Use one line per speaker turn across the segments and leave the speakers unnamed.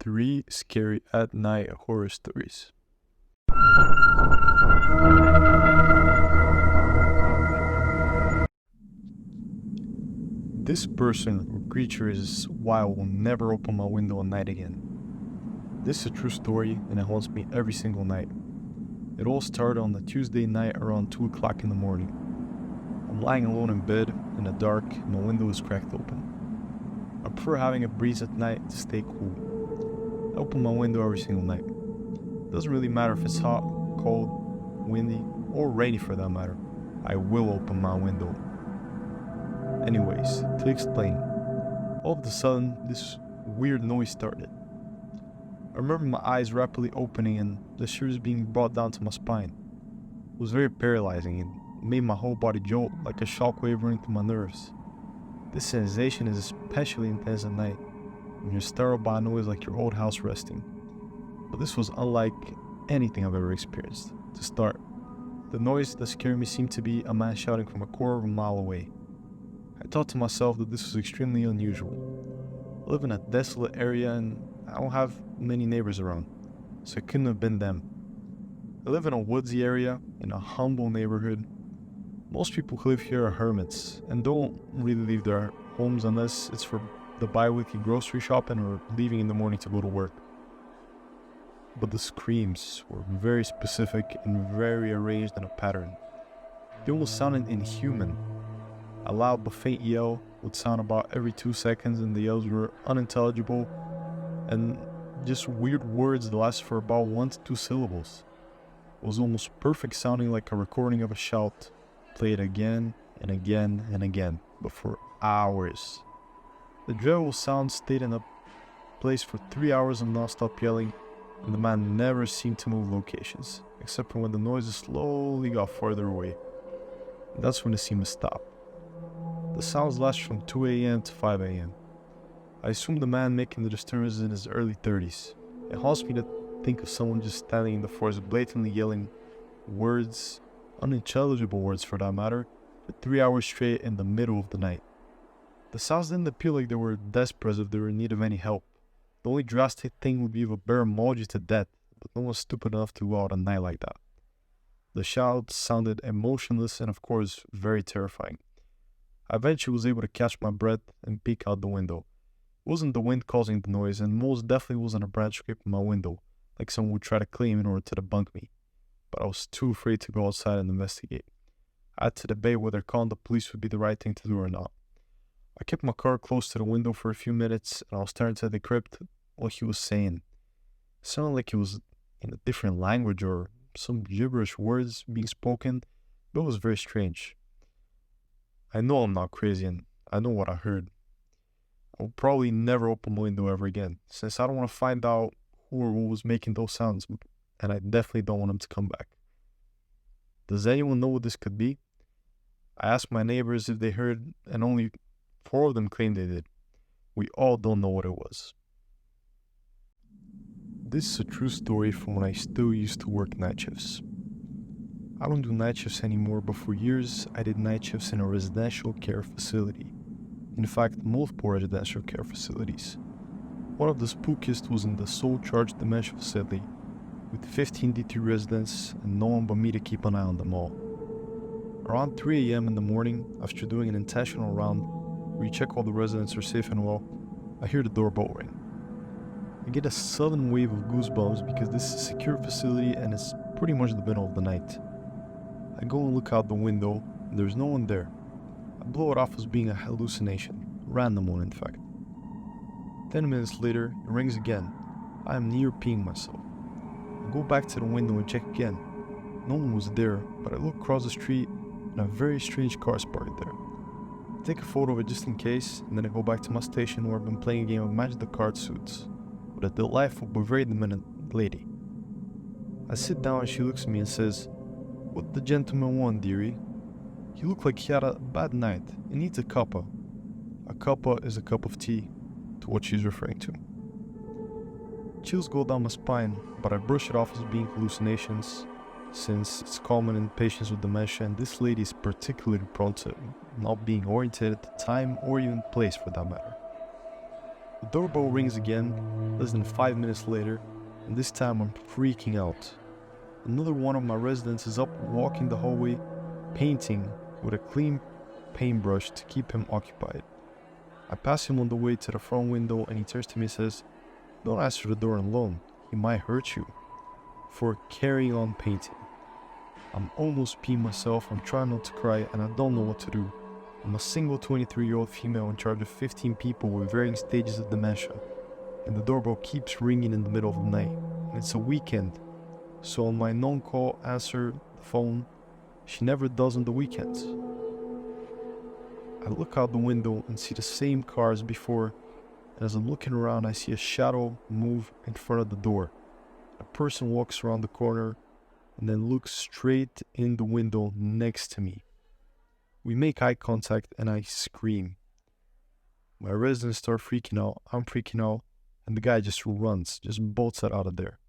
3 scary at night horror stories. This person or creature is why I will never open my window at night again. This is a true story and it haunts me every single night. It all started on a Tuesday night around 2 o'clock in the morning. I'm lying alone in bed in the dark and my window is cracked open. I prefer having a breeze at night to stay cool. I open my window every single night. It doesn't really matter if it's hot, cold, windy, or rainy for that matter. I will open my window. Anyways, to explain, all of a sudden this weird noise started. I remember my eyes rapidly opening and the shivers being brought down to my spine. It was very paralyzing and made my whole body jolt like a shockwave running through my nerves. This sensation is especially intense at night when you're startled by a noise like your old house resting. But this was unlike anything I've ever experienced. To start, the noise that scared me seemed to be a man shouting from a quarter of a mile away. I thought to myself that this was extremely unusual. I live in a desolate area and I don't have many neighbors around, so it couldn't have been them. I live in a woodsy area, in a humble neighborhood. Most people who live here are hermits and don't really leave their homes unless it's for the bi-weekly grocery shopping or leaving in the morning to go to work. But the screams were very specific and very arranged in a pattern. They almost sounded inhuman. A loud but faint yell would sound about every 2 seconds and the yells were unintelligible and just weird words that lasted for about 1 to 2 syllables. It was almost perfect, sounding like a recording of a shout, played again and again and again, but for hours. The dreadful sound stayed in a place for 3 hours of non-stop yelling, and the man never seemed to move locations, except for when the noises slowly got farther away. And that's when it seemed to stop. The sounds lasted from 2 a.m. to 5 a.m. I assume the man making the disturbance is in his early 30s. It haunts me to think of someone just standing in the forest blatantly yelling words, unintelligible words for that matter, for 3 hours straight in the middle of the night. The sounds didn't appear like they were desperate as if they were in need of any help. The only drastic thing would be if a bear mauled you to death, but no one's stupid enough to go out at night like that. The shouts sounded emotionless and of course very terrifying. I eventually was able to catch my breath and peek out the window. It wasn't the wind causing the noise and most definitely wasn't a branch scraping my window, like someone would try to claim in order to debunk me. But I was too afraid to go outside and investigate. I had to debate whether calling the police would be the right thing to do or not. I kept my car close to the window for a few minutes and I was staring to decrypt what he was saying. It sounded like it was in a different language or some gibberish words being spoken, but it was very strange. I know I'm not crazy and I know what I heard. I will probably never open my window ever again, since I don't want to find out who or what was making those sounds, and I definitely don't want them to come back. Does anyone know what this could be? I asked my neighbors if they heard, and only 4 of them claimed they did. We all don't know what it was. This is a true story from when I still used to work night shifts. I don't do night shifts anymore, but for years I did night shifts in a residential care facility. In fact, multiple residential care facilities. One of the spookiest was in the sole charge dementia facility, with 15 D3 residents and no one but me to keep an eye on them all. Around 3 a.m. in the morning, after doing an intentional round where you check all the residents are safe and well, I hear the doorbell ring. I get a sudden wave of goosebumps because this is a secure facility and it's pretty much the middle of the night. I go and look out the window and there's no one there. I blow it off as being a hallucination, a random one in fact. 10 minutes later, it rings again. I am near peeing myself. I go back to the window and check again. No one was there, but I look across the street and a very strange car is parked there. I take a photo of it just in case, and then I go back to my station where I've been playing a game of Match the Card Suits with a delightful but very demented lady. I sit down and she looks at me and says, "What the gentleman want, dearie? He looked like he had a bad night and needs a cuppa." A cuppa is a cup of tea, to what she's referring to. Chills go down my spine, but I brush it off as being hallucinations, since it's common in patients with dementia and this lady is particularly prone to not being oriented at time or even place for that matter. The doorbell rings again, Less than 5 minutes later, and this time I'm freaking out. Another one of my residents is up walking the hallway, painting with a clean paintbrush to keep him occupied. I pass him on the way to the front window and he turns to me and says, "Don't answer the door alone, he might hurt you," for carrying on painting. I'm almost peeing myself, I'm trying not to cry, and I don't know what to do. I'm a single 23-year-old female in charge of 15 people with varying stages of dementia, and the doorbell keeps ringing in the middle of the night, and it's a weekend, so on my non-call answer the phone, she never does on the weekends. I look out the window and see the same car as before, and as I'm looking around I see a shadow move in front of the door. A person walks around the corner and then looks straight in the window next to me. We make eye contact and I scream. My residents start freaking out, I'm freaking out, and the guy just runs, just bolts out of there.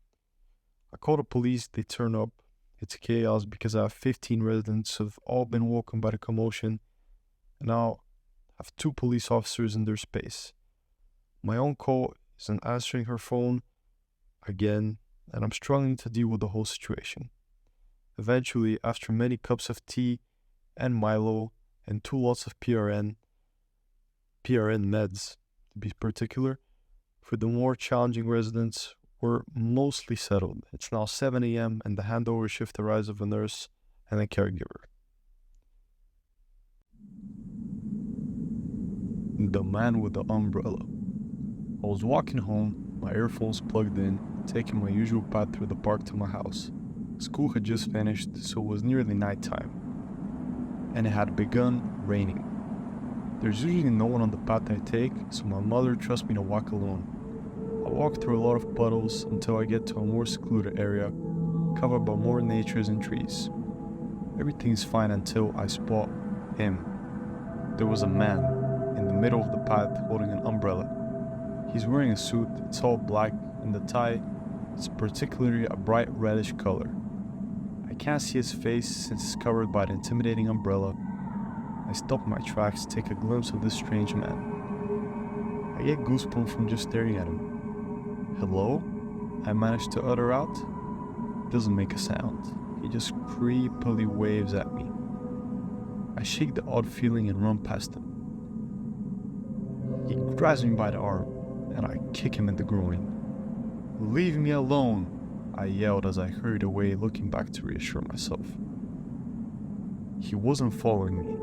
I call the police, they turn up. It's chaos because I have 15 residents who have all been woken by the commotion, and now I have 2 police officers in their space. My own call isn't answering her phone again, and I'm struggling to deal with the whole situation. Eventually, after many cups of tea and Milo and 2 lots of PRN meds to be particular, for the more challenging residents, we're mostly settled. It's now 7 a.m. and the handover shift arrives of a nurse and a caregiver. The man with the umbrella. I was walking home, my earphones plugged in, taking my usual path through the park to my house. School had just finished, so it was nearly nighttime, and it had begun raining. There's usually no one on the path I take, so my mother trusts me to walk alone. I walk through a lot of puddles until I get to a more secluded area, covered by more natures and trees. Everything's fine until I spot him. There was a man in the middle of the path holding an umbrella. He's wearing a suit, it's all black, and the tie is particularly a bright reddish color. I can't see his face since it's covered by the intimidating umbrella. I stop my tracks to take a glimpse of this strange man. I get goosebumps from just staring at him. "Hello?" I manage to utter out. He doesn't make a sound. He just creepily waves at me. I shake the odd feeling and run past him. He grabs me by the arm, and I kick him in the groin. "Leave me alone," I yelled as I hurried away, looking back to reassure myself. He wasn't following me.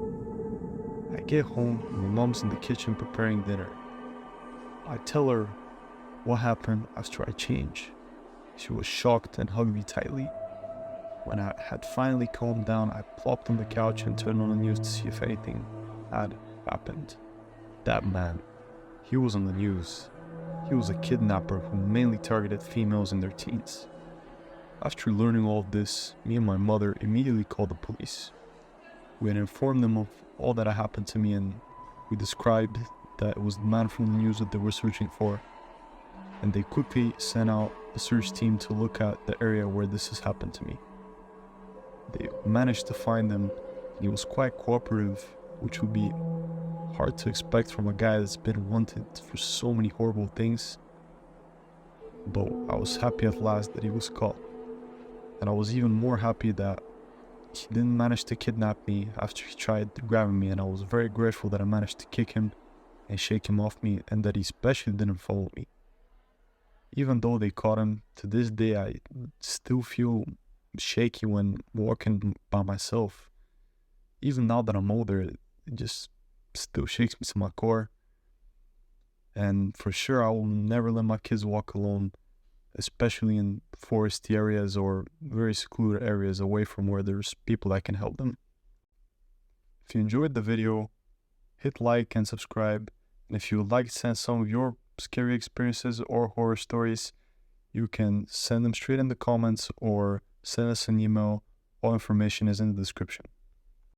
I get home and my mom's in the kitchen preparing dinner. I tell her what happened after I changed. She was shocked and hugged me tightly. When I had finally calmed down, I plopped on the couch and turned on the news to see if anything had happened. That man, he was on the news. He was a kidnapper who mainly targeted females in their teens. After learning all of this, me and my mother immediately called the police. We had informed them of all that had happened to me, and we described that it was the man from the news that they were searching for, and they quickly sent out a search team to look at the area where this has happened to me. They managed to find him, and he was quite cooperative, which would be hard to expect from a guy that's been wanted for so many horrible things. But I was happy at last that he was caught, and I was even more happy that he didn't manage to kidnap me after he tried grabbing me, and I was very grateful that I managed to kick him and shake him off me, and that he especially didn't follow me. Even though they caught him, to this day I still feel shaky when walking by myself. Even now that I'm older, it just still shakes me to my core. And for sure, I will never let my kids walk alone, especially in foresty areas or very secluded areas away from where there's people that can help them. If you enjoyed the video, hit like and subscribe. And if you would like to send some of your scary experiences or horror stories, you can send them straight in the comments or send us an email. All information is in the description.